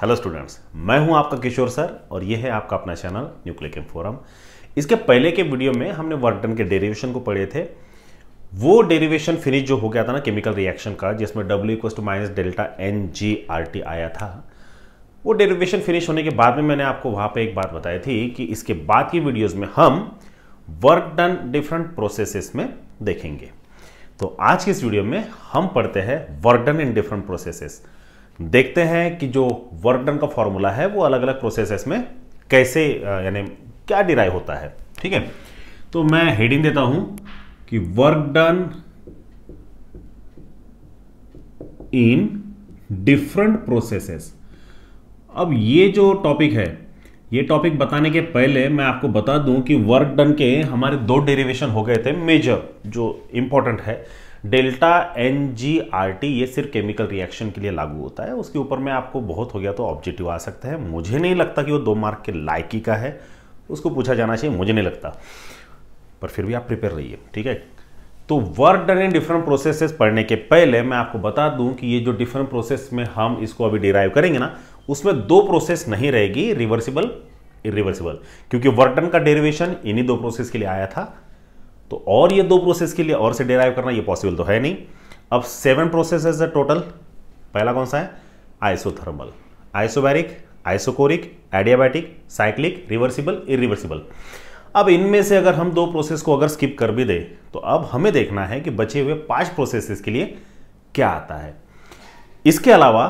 Hello students, मैं हूं आपका किशोर सर और यह है आपका अपना चैनल न्यूक्लिक फोरम। इसके पहले के वीडियो में हमने वर्क डन के डेरिवेशन को पढ़े थे। वो डेरिवेशन फिनिश जो हो गया था ना केमिकल रिएक्शन का, जिसमें W = डेल्टा NGRT आया था, वो डेरिवेशन फिनिश होने के बाद में मैंने आपको वहां पे एक बात बताई थी कि इसके बाद की वीडियोस में हम वर्क डन डिफरेंट प्रोसेसेस में देखेंगे। तो आज की इस वीडियो में हम पढ़ते हैं work done in different processes. देखते हैं कि जो वर्क डन का फॉर्मूला है वो अलग अलग प्रोसेसेस में कैसे यानी क्या डिराइव होता है। ठीक है, तो मैं हेडिंग देता हूं कि work done in different processes. अब ये जो टॉपिक है, ये टॉपिक बताने के पहले मैं आपको बता दूं कि वर्क डन के हमारे दो डेरिवेशन हो गए थे मेजर, जो इंपॉर्टेंट है। डेल्टा NGRT ये सिर्फ केमिकल रिएक्शन के लिए लागू होता है। उसके ऊपर में आपको बहुत हो गया तो ऑब्जेक्टिव आ सकता है। मुझे नहीं लगता कि वो 2 मार्क के लायकी का है, उसको पूछा जाना चाहिए, मुझे नहीं लगता, पर फिर भी आप प्रिपेयर रहिए। ठीक है, तो work done in different processes पढ़ने के पहले मैं आपको बता दूं कि ये जो डिफरेंट प्रोसेस में हम इसको अभी डिराइव करेंगे ना, उसमें 2 प्रोसेस नहीं रहेगी, रिवर्सिबल इरिवर्सिबल, क्योंकि वर्क डन का डेरिवेशन इन्हीं 2 प्रोसेस के लिए आया था। तो और ये 2 प्रोसेस के लिए और से डिराइव करना ये पॉसिबल तो है नहीं। अब 7 प्रोसेसेस है टोटल। पहला कौन सा है? Isothermal, isobaric, isochoric, adiabatic, cyclic, reversible, irreversible. अब इनमें से अगर हम 2 प्रोसेस को अगर स्किप कर भी दे तो अब हमें देखना है कि बचे हुए 5 प्रोसेसेस के लिए क्या आता है। इसके अलावा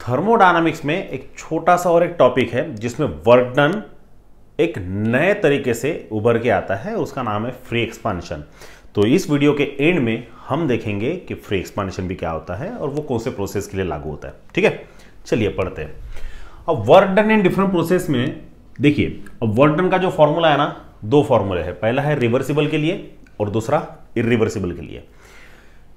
थर्मोडायनामिक्स में एक छोटा सा और एक टॉपिक है जिसमें वर्क डन एक नए तरीके से उभर के आता है, उसका नाम है फ्री एक्सपांशन। तो इस वीडियो के एंड में हम देखेंगे कि फ्री एक्सपांशन भी क्या होता है और वो कौन से प्रोसेस के लिए लागू होता है। ठीक है, चलिए पढ़ते हैं। अब work done in different process में देखिए, अब वर्क डन का जो फॉर्मूला है ना, 2 फॉर्मूले हैं। पहला है रिवर्सिबल के लिए और दूसरा इरिवर्सिबल के लिए।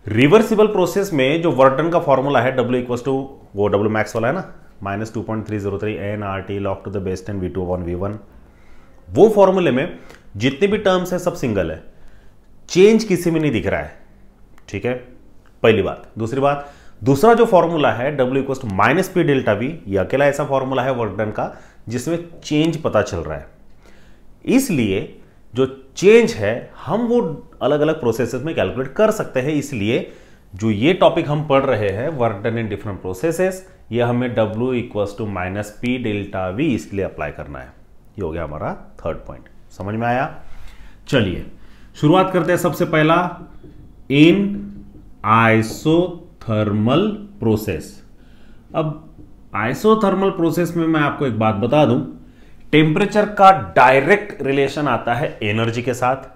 रिवर्सिबल प्रोसेस में जो वर्क डन का फॉर्मूला है W वो W मैक्स वाला है ना, -2.303 nRT log to the base 10 V2/V1। वो फॉर्मूले में जितने भी टर्म्स है सब सिंगल है, चेंज किसी में नहीं दिख रहा है। ठीक है, पहली बात। दूसरी बात, दूसरा जो फॉर्मूला है W = -P ΔV, ये अकेला ऐसा फॉर्मूला है वर्क डन का जिसमें चेंज पता चल रहा है। इसलिए जो चेंज है हम वो अलग अलग प्रोसेसेस में कैलकुलेट कर सकते हैं। इसलिए जो ये टॉपिक हम पढ़ रहे हैं work done in different processes, ये हमें W = -P ΔV इसके लिए अप्लाई करना है। ये हो गया हमारा थर्ड पॉइंट। समझ में आया? चलिए शुरुआत करते हैं। सबसे पहला, इन आइसोथर्मल प्रोसेस। अब आइसोथर्मल प्रोसेस में मैं आपको एक बात बता दूं, टेम्परेचर का डायरेक्ट रिलेशन आता है एनर्जी के साथ।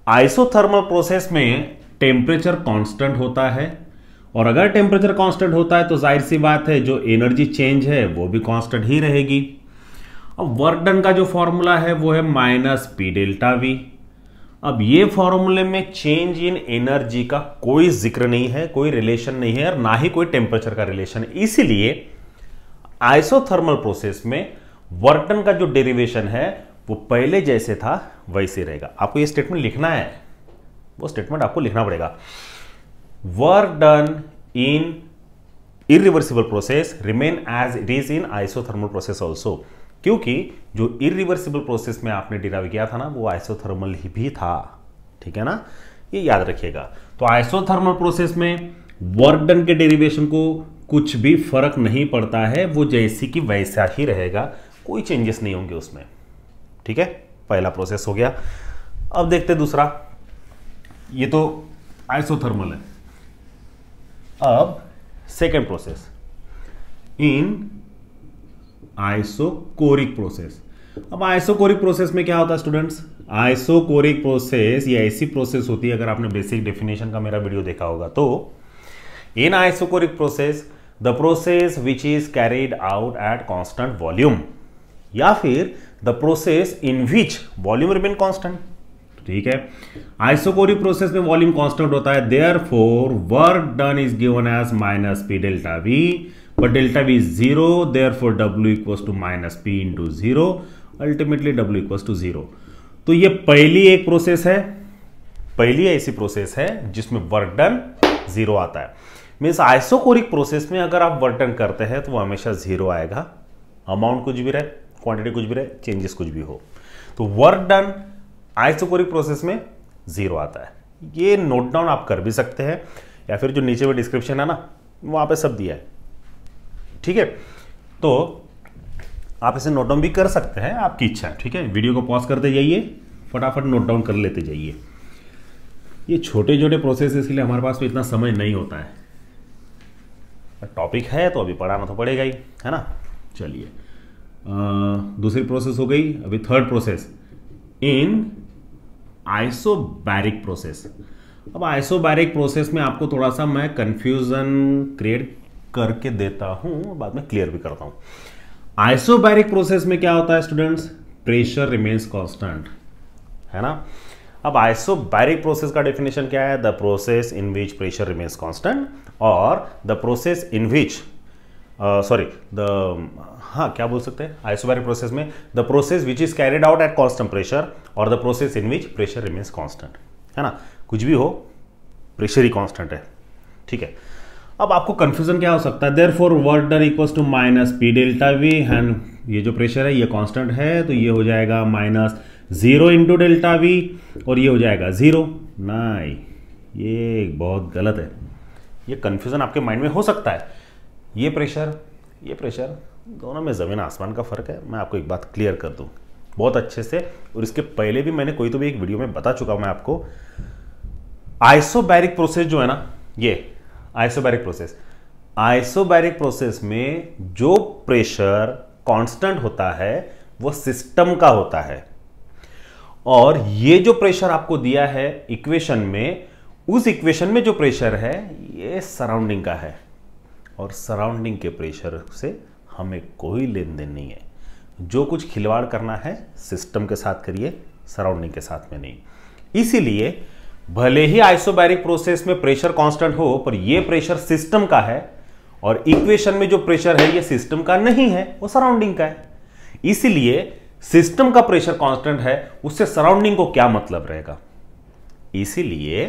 आइसोथर्मल प्रोसेस में टेम्परेचर कांस्टेंट होता है, और अगर टेम्परेचर कांस्टेंट होता है तो जाहिर सी बात है जो एनर्जी चेंज है वो भी कांस्टेंट ही रहेगी। अब वर्क डन का जो फॉर्मूला है वो है -P ΔV। अब ये फॉर्मूले में चेंज इन एनर्जी का कोई जिक्र नहीं है, कोई रिलेशन नहीं है, और ना ही कोई टेम्परेचर का रिलेशन है। इसीलिए आइसोथर्मल प्रोसेस में वर्क डन का जो डेरिवेशन है वो पहले जैसे था वैसे रहेगा। आपको ये स्टेटमेंट लिखना है, वो स्टेटमेंट आपको लिखना पड़ेगा। Work done in irreversible process remain as it is in isothermal process also, क्योंकि जो इरिवर्सिबल प्रोसेस में आपने डिराइव किया था ना वो आइसोथर्मल ही भी था। ठीक है ना, ये याद रखिएगा। तो आइसोथर्मल प्रोसेस में वर्क डन के डेरिवेशन को कुछ भी फर्क नहीं पड़ता है, वो जैसी कि वैसा ही रहेगा, कोई चेंजेस नहीं होंगे उसमें। ठीक है, पहला प्रोसेस हो गया। अब देखते दूसरा। ये तो आइसोथर्मल है। अब सेकेंड प्रोसेस, इन आइसोकोरिक प्रोसेस। अब आइसोकोरिक प्रोसेस में क्या होता है स्टूडेंट्स? आइसोकोरिक प्रोसेस ये ऐसी प्रोसेस होती है, अगर आपने बेसिक डेफिनेशन का मेरा वीडियो देखा होगा तो, in isochoric process the process which is carried out at constant volume, या फिर the process in which volume remain constant. ठीक है, आइसोकोरिक प्रोसेस में वॉल्यूम कांस्टेंट होता है, therefore work done is given as -P ΔV, but delta V is 0, therefore W = -P into 0, ultimately W = 0। तो ये पहली एक प्रोसेस है, पहली ऐसी प्रोसेस है जिसमें वर्क डन 0 आता है। मीन्स आइसोकोरिक प्रोसेस में अगर आप वर्क डन करते हैं तो वो हमेशा जीरो आएगा, अमाउंट कुछ भी रहे, क्वांटिटी कुछ भी रहे, चेंजेस कुछ भी हो, तो वर्क डन आइसोकोरिक प्रोसेस में जीरो आता है। ये नोट डाउन आप कर भी सकते हैं, या फिर जो नीचे में डिस्क्रिप्शन है ना वहां पे सब दिया है, ठीक है, तो आप इसे नोट डाउन भी कर सकते हैं, आपकी इच्छा है, ठीक है। वीडियो को पॉज करते जाइए, फटाफट नोट डाउन कर लेते जाइए। ये छोटे छोटे प्रोसेस के लिए हमारे पास तो इतना समय नहीं होता है, टॉपिक है तो अभी पढ़ाना तो पड़ेगा ही, है ना। चलिए दूसरी प्रोसेस हो गई, अभी third process in isobaric process. अब आइसोबैरिक प्रोसेस में आपको थोड़ा सा मैं कंफ्यूजन क्रिएट करके देता हूं, बाद में क्लियर भी करता हूं। आइसोबैरिक प्रोसेस में क्या होता है स्टूडेंट्स, प्रेशर रिमेन्स कांस्टेंट, है ना। अब आइसोबैरिक प्रोसेस का डेफिनेशन क्या है, the process in which pressure remains constant, और द प्रोसेस इन विच क्या बोल सकते हैं आइसोबैरिक प्रोसेस में, the process which is carried out at constant pressure, और the process in which pressure remains constant, है ना। कुछ भी हो प्रेशर ही कांस्टेंट है, ठीक है। अब आपको कंफ्यूजन क्या हो सकता है, therefore work done equals to minus P delta V, and ये जो प्रेशर है ये कांस्टेंट है तो ये हो जाएगा माइनस 0 इंटू डेल्टा वी, और ये हो जाएगा 0। नहीं, ये बहुत गलत है, ये कंफ्यूजन आपके माइंड में हो सकता है। ये प्रेशर दोनों में ज़मीन आसमान का फर्क है। मैं आपको एक बात क्लियर कर दूं बहुत अच्छे से, और इसके पहले भी मैंने कोई तो भी एक वीडियो में बता चुका हूं मैं आपको। आइसोबैरिक प्रोसेस जो है ना, ये आइसोबैरिक प्रोसेस में जो प्रेशर कांस्टेंट होता है वो सिस्टम का होता है, और ये जो प्रेशर आपको दिया है इक्वेशन में, उस इक्वेशन में जो प्रेशर है ये सराउंडिंग का है, और सराउंडिंग के प्रेशर से हमें कोई लेन देन नहीं है। जो कुछ खिलवाड़ करना है सिस्टम के साथ करिए, सराउंडिंग के साथ में नहीं। इसीलिए भले ही आइसोबैरिक प्रोसेस में प्रेशर कांस्टेंट हो, पर ये प्रेशर सिस्टम का है, और इक्वेशन में जो प्रेशर है ये सिस्टम का नहीं है, वो सराउंडिंग का है। इसीलिए सिस्टम का प्रेशर कांस्टेंट है, उससे सराउंडिंग को क्या मतलब रहेगा। इसीलिए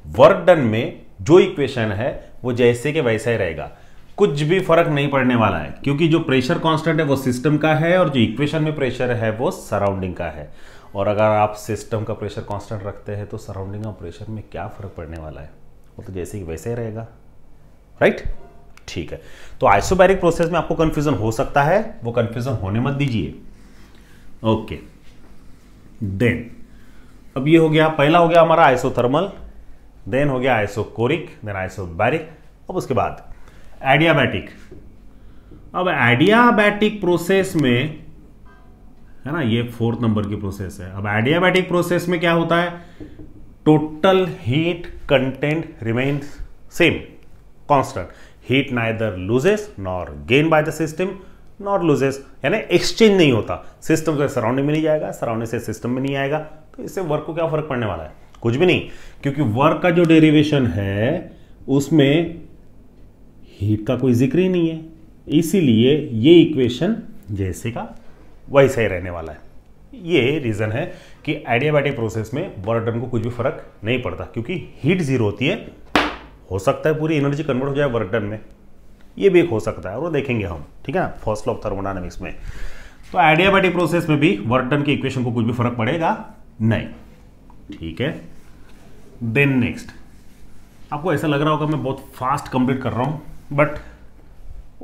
वर्क डन में जो इक्वेशन है वो जैसे के वैसा ही रहेगा, कुछ भी फर्क नहीं पड़ने वाला है, क्योंकि जो प्रेशर कांस्टेंट है वो सिस्टम का है, और जो इक्वेशन में प्रेशर है वो सराउंडिंग का है। और अगर आप सिस्टम का प्रेशर कांस्टेंट रखते हैं तो सराउंडिंग का प्रेशर में क्या फर्क पड़ने वाला है, वो तो जैसे ही वैसे ही रहेगा, राइट। ठीक है, तो आइसोबैरिक प्रोसेस में आपको कंफ्यूजन हो सकता है, वो कंफ्यूजन होने मत दीजिए। ओके, देन अब ये हो गया, पहला हो गया हमारा आइसोथर्मल, देन हो गया आइसोकोरिक, देन आइसोबैरिक। अब उसके बाद एडियाबैटिक। अब एडियाबैटिक प्रोसेस में, है ना, ये 4th नंबर की प्रोसेस है। अब एडियाबैटिक प्रोसेस में क्या होता है, total heat content remains same, constant. Heat neither loses nor gain by the system nor loses, यानी एक्सचेंज नहीं होता, सिस्टम से सराउंडिंग में नहीं जाएगा, सराउंडिंग से सिस्टम में नहीं आएगा, तो इससे वर्क को क्या फर्क पड़ने वाला है, कुछ भी नहीं, क्योंकि वर्क का जो डेरिवेशन है उसमें हीट का कोई जिक्र ही नहीं है। इसीलिए ये इक्वेशन जैसे का वैसा ही रहने वाला है। ये रीजन है कि एडियाबैटिक प्रोसेस में वर्क डन को कुछ भी फर्क नहीं पड़ता, क्योंकि हीट जीरो होती है। हो सकता है पूरी एनर्जी कन्वर्ट हो जाए वर्क डन में, ये भी एक हो सकता है, और वो देखेंगे हम, ठीक है ना, फर्स्ट लॉ ऑफ थर्मोडायनामिक्स में। तो एडियाबैटिक प्रोसेस में भी वर्क डन की इक्वेशन को कुछ भी फर्क पड़ेगा नहीं, ठीक है। देन नेक्स्ट, आपको ऐसा लग रहा होगा मैं बहुत फास्ट कंप्लीट कर रहा हूं, बट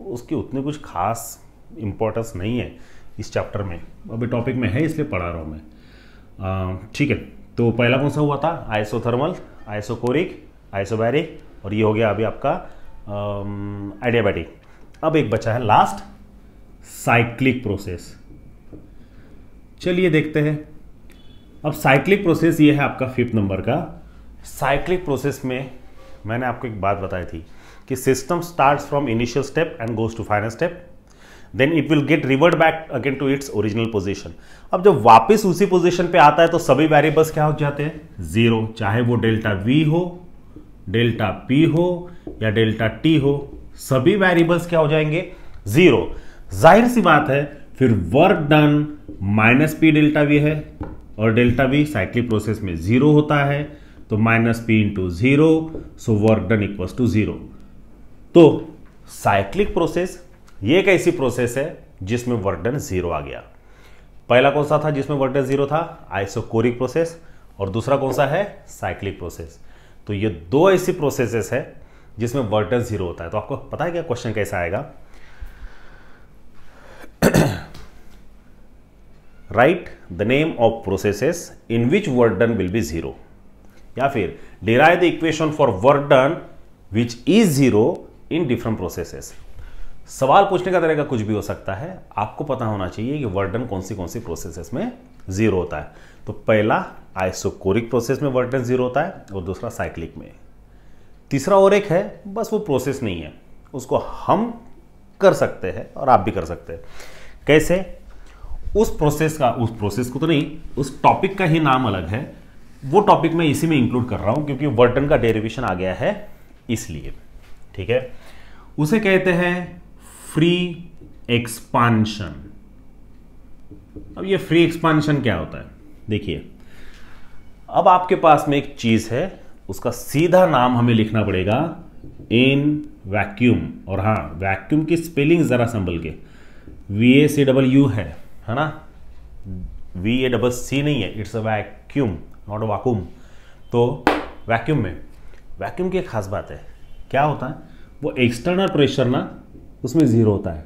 उसकी उतनी कुछ खास इंपॉर्टेंस नहीं है इस चैप्टर में, अभी टॉपिक में है इसलिए पढ़ा रहा हूं मैं, ठीक है। तो पहला कौन सा हुआ था, आइसोथर्मल, आइसोकोरिक, आइसोबैरिक, और ये हो गया अभी आपका एडियाबैटिक। अब एक बचा है लास्ट, साइक्लिक प्रोसेस। चलिए देखते हैं। अब साइक्लिक प्रोसेस ये है आपका 5th नंबर का। साइक्लिक प्रोसेस में मैंने आपको एक बात बताई थी कि system starts from initial step and goes to final step, then it will get revert back again to its original position. अब जब वापस उसी पोजीशन पे आता है तो सभी वेरिएबल्स क्या हो जाते हैं, जीरो, चाहे वो डेल्टा वी हो, डेल्टा पी हो या डेल्टा टी हो, सभी वेरिएबल्स क्या हो जाएंगे, जीरो। जाहिर सी बात है, फिर work done minus P delta V है, और डेल्टा वी साइक्लिक प्रोसेस में जीरो होता है, तो minus P into zero, so work done equals to zero. तो साइक्लिक प्रोसेस ये एक ऐसी प्रोसेस है जिसमें वर्क डन 0 आ गया। पहला कौन सा था जिसमें वर्क डन 0 था? Isochoric process. और दूसरा कौन सा है? Cyclic process. तो ये दो ऐसी प्रोसेसेस है जिसमें वर्क डन 0 होता है। तो आपको पता है क्या क्वेश्चन कैसा आएगा? Right the name of processes in which work done will be 0, या फिर derive the equation for work done which is 0 in different processes. सवाल पूछने का तरीका कुछ भी हो सकता है, आपको पता होना चाहिए कि वर्क डन कौन सी प्रोसेसेस में 0 होता है। तो पहला आइसोकोरिक प्रोसेस में वर्क डन 0 होता है और दूसरा साइक्लिक में। तीसरा और एक है, बस वो प्रोसेस नहीं है, उसको हम कर सकते हैं और आप भी कर सकते हैं। कैसे? उस प्रोसेस को तो नहीं, उस टॉपिक का ही नाम अलग है, वो टॉपिक मैं इसी में इंक्लूड कर रहा हूं क्योंकि वर्क डन का डेरिवेशन आ गया है इसलिए। ठीक है, उसे कहते हैं फ्री एक्सपांशन। अब ये फ्री एक्सपांशन क्या होता है? देखिए, अब आपके पास में एक चीज है, उसका सीधा नाम हमें लिखना पड़ेगा इन वैक्यूम। और हाँ, वैक्यूम की स्पेलिंग जरा संभल के, VACW है ना, VACC नहीं है, it's a vacuum not a vacuum. तो वैक्यूम में, वैक्यूम की एक खास बात है, क्या होता है? वो एक्सटर्नल प्रेशर ना उसमें 0 होता है।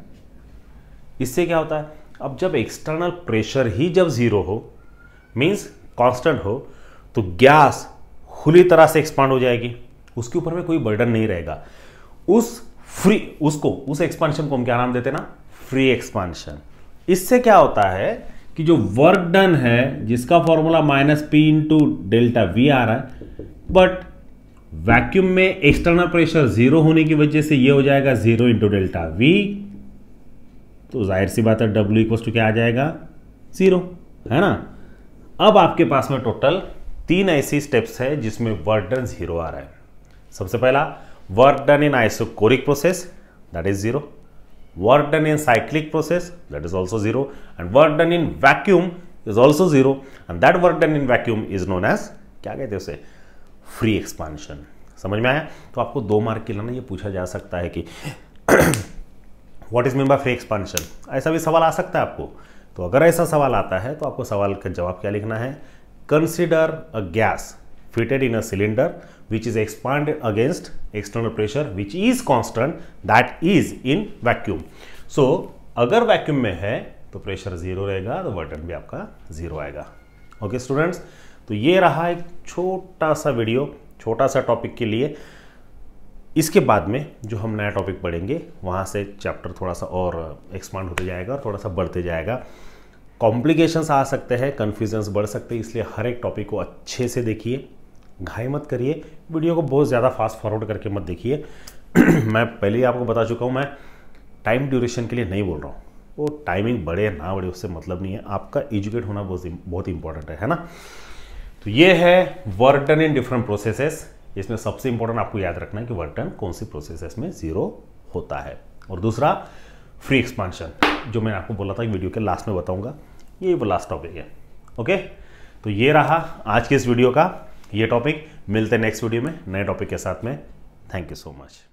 इससे क्या होता है? अब जब एक्सटर्नल प्रेशर ही जब 0 हो, मींस कांस्टेंट हो, तो गैस खुली तरह से एक्सपांड हो जाएगी, उसके ऊपर में कोई बर्डन नहीं रहेगा। उस एक्सपांशन को हम क्या नाम देते हैं ना? Free expansion. इससे क्या होता है कि जो वर्क डन है, जिसका फॉर्मूला -P × ΔV आ रहा है, बट वैक्यूम में एक्सटर्नल प्रेशर 0 होने की वजह से ये हो जाएगा 0 × ΔV। तो जाहिर सी बात है W = क्या आ जाएगा? 0, है ना। अब आपके पास में टोटल 3 ऐसी स्टेप्स है जिसमें वर्क डन 0 आ रहा है। सबसे पहला, work done in isochoric process, that is 0। Work done in cyclic process, that is also 0। And work done in vacuum is also 0। And that work done in vacuum is known as, क्या कहते हैं उसे? Free expansion. समझ में आया? तो आपको 2 mark के लिए ना ये पूछा जा सकता है कि what is mean by free expansion, ऐसा भी सवाल आ सकता है आपको। तो अगर ऐसा सवाल आता है तो आपको सवाल का जवाब क्या लिखना है? Consider a gas fitted in a cylinder which is expanded against external pressure which is constant, that is in vacuum. So अगर वैक्यूम में है तो प्रेशर 0 रहेगा, तो वर्क डन भी आपका 0 आएगा। ओके स्टूडेंट्स, तो ये रहा एक छोटा सा वीडियो, छोटा सा टॉपिक के लिए। इसके बाद में जो हम नया टॉपिक पढ़ेंगे वहाँ से चैप्टर थोड़ा सा और एक्सपांड होते जाएगा और थोड़ा सा बढ़ते जाएगा। कॉम्प्लिकेशंस आ सकते हैं, कन्फ्यूजन्स बढ़ सकते हैं, इसलिए हर एक टॉपिक को अच्छे से देखिए, घाई मत करिए, वीडियो को बहुत ज़्यादा फास्ट फॉरवर्ड करके मत देखिए। मैं पहले ही आपको बता चुका हूँ, मैं टाइम ड्यूरेशन के लिए नहीं बोल रहा हूँ, वो टाइमिंग बढ़े ना बढ़े उससे मतलब नहीं है, आपका एजुकेट होना बहुत इंपॉर्टेंट है ना। तो ये है work done in different processes. इसमें सबसे इंपॉर्टेंट आपको याद रखना है कि वर्क डन कौन सी प्रोसेसेस में 0 होता है। और दूसरा फ्री एक्सपांशन, जो मैंने आपको बोला था कि वीडियो के लास्ट में बताऊंगा, ये वो लास्ट टॉपिक है। ओके, तो ये रहा आज के इस वीडियो का ये टॉपिक। मिलते हैं नेक्स्ट वीडियो में नए टॉपिक के साथ में। Thank you so much.